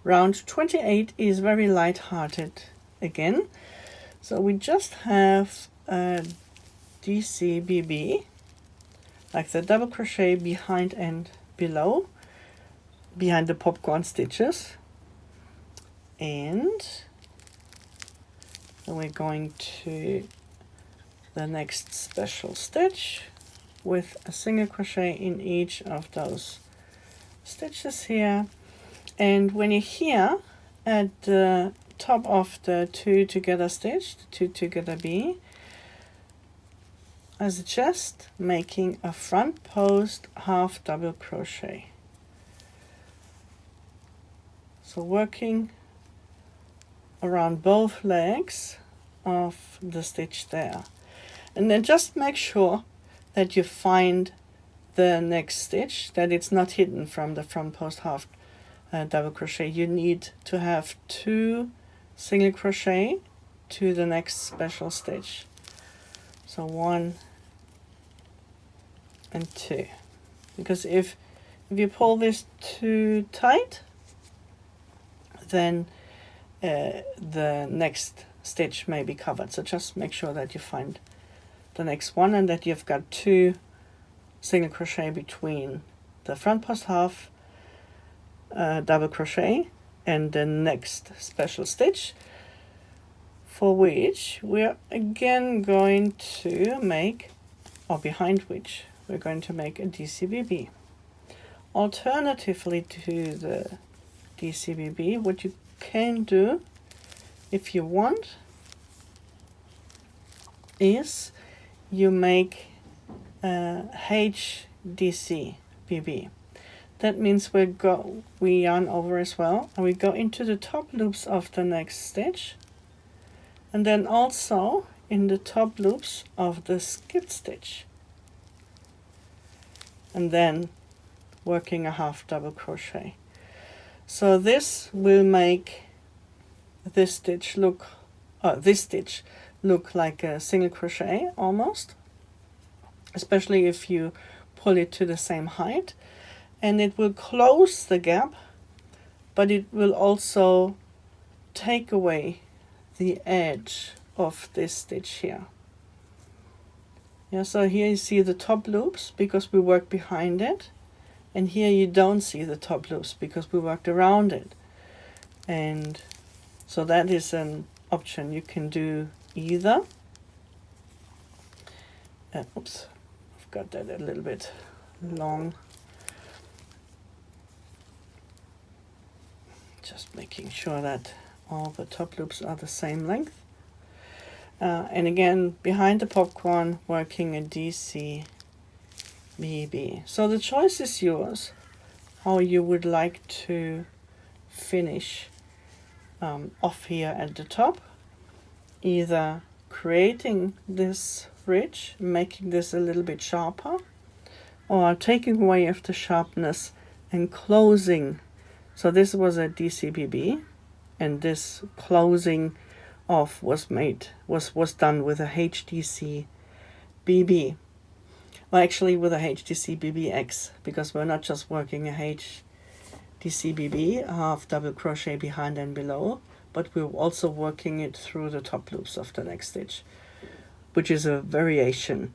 Round 28 is very light-hearted again. So we just have a DCBB, like the double crochet behind and below, behind the popcorn stitches. And then we're going to the next special stitch with a single crochet in each of those stitches here. And when you're here at the top of the 2 together stitch, the 2 together B, I suggest making a front post half double crochet. So working around both legs of the stitch there. And then just make sure that you find the next stitch, that it's not hidden from the front post half double crochet. You need to have 2 single crochet to the next special stitch. So 1 and 2. Because if you pull this too tight, then the next stitch may be covered. So just make sure that you find the next one and that you've got 2 single crochet between the front post half double crochet and the next special stitch, for which we're again going to make, or behind which we're going to make a DCBB. Alternatively to the DCBB, what you can do if you want is you make a HDCBB. That means we yarn over as well, and we go into the top loops of the next stitch, and then also in the top loops of the skipped stitch, and then working a half double crochet. So this will make this stitch look like a single crochet almost, especially if you pull it to the same height, and it will close the gap, but it will also take away the edge of this stitch here. Yeah, so here you see the top loops because we work behind it, and here you don't see the top loops because we worked around it. And so that is an option. You can do either. Oops, I've got that a little bit long. Just making sure that all the top loops are the same length. And again, behind the popcorn, working a DCBB. So the choice is yours, how you would like to finish off here at the top, either creating this ridge, making this a little bit sharper, or taking away of the sharpness and closing. So this was a DCBB, and this closing off was done with a HDCBB. Well, actually with a HDCBBX, because we're not just working a HDCBB, half double crochet behind and below, but we're also working it through the top loops of the next stitch, which is a variation.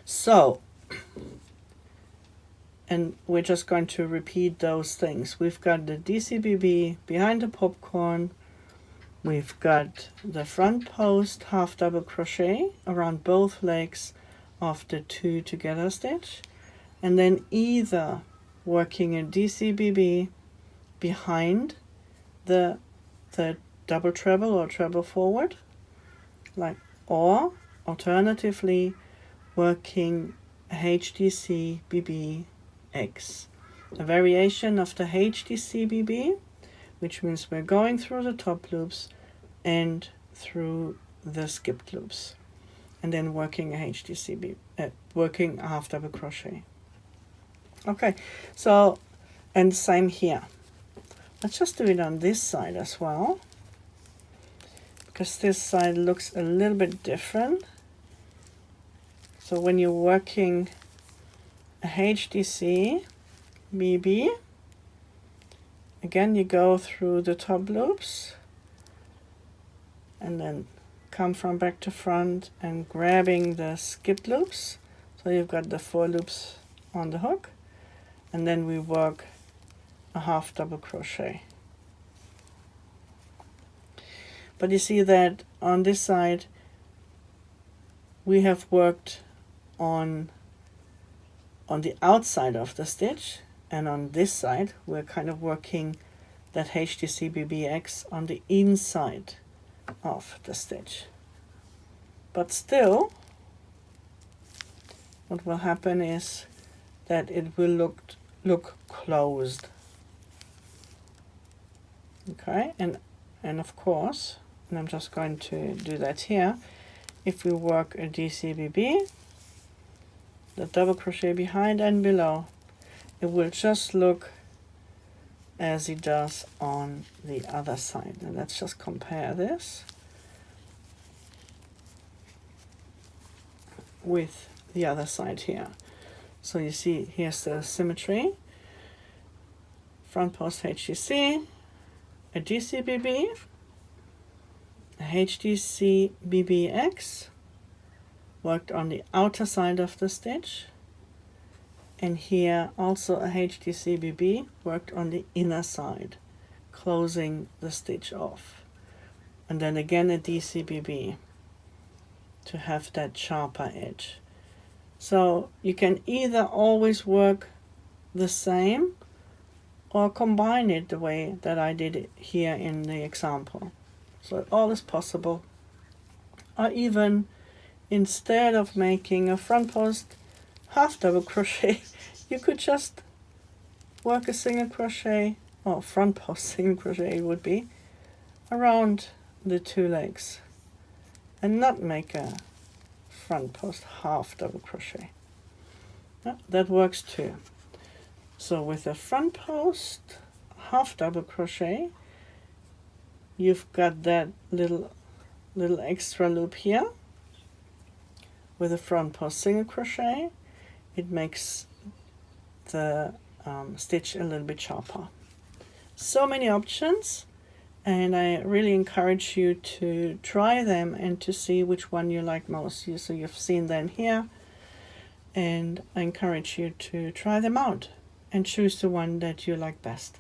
So, and we're just going to repeat those things. We've got the DCBB behind the popcorn, we've got the front post half double crochet around both legs of the 2 together stitch, and then either working a DCBB behind the double treble or treble forward, or alternatively working a HDCBBX, a variation of the HDCBB, which means we're going through the top loops and through the skipped loops, and then working a working a half double crochet. Okay, so, and same here. Let's just do it on this side as well, because this side looks a little bit different. So when you're working a HDCBB, again you go through the top loops and then come from back to front and grabbing the skipped loops, so you've got the 4 loops on the hook, and then we work a half double crochet. But you see that on this side we have worked on the outside of the stitch, and on this side we're kind of working that HDCBBX on the inside of the stitch. But still, what will happen is that it will look closed. Okay, and of course, and I'm just going to do that here, if we work a DCBB, the double crochet behind and below, it will just look as it does on the other side. And let's just compare this with the other side here. So you see, here's the symmetry. Front post HDC, a DCBB, a HDCBBX, worked on the outer side of the stitch, and here also a HDCBB worked on the inner side, closing the stitch off, and then again a DCBB to have that sharper edge. So you can either always work the same or combine it the way that I did it here in the example. So all is possible. Or even instead of making a front post half double crochet, you could just work a single crochet, or front post single crochet would be, around the 2 legs and not make a front post half double crochet. That works too. So with a front post half double crochet, you've got that little extra loop here. With a front post single crochet, it makes the stitch a little bit sharper. So many options, and I really encourage you to try them and to see which one you like most. So you've seen them here, and I encourage you to try them out and choose the one that you like best.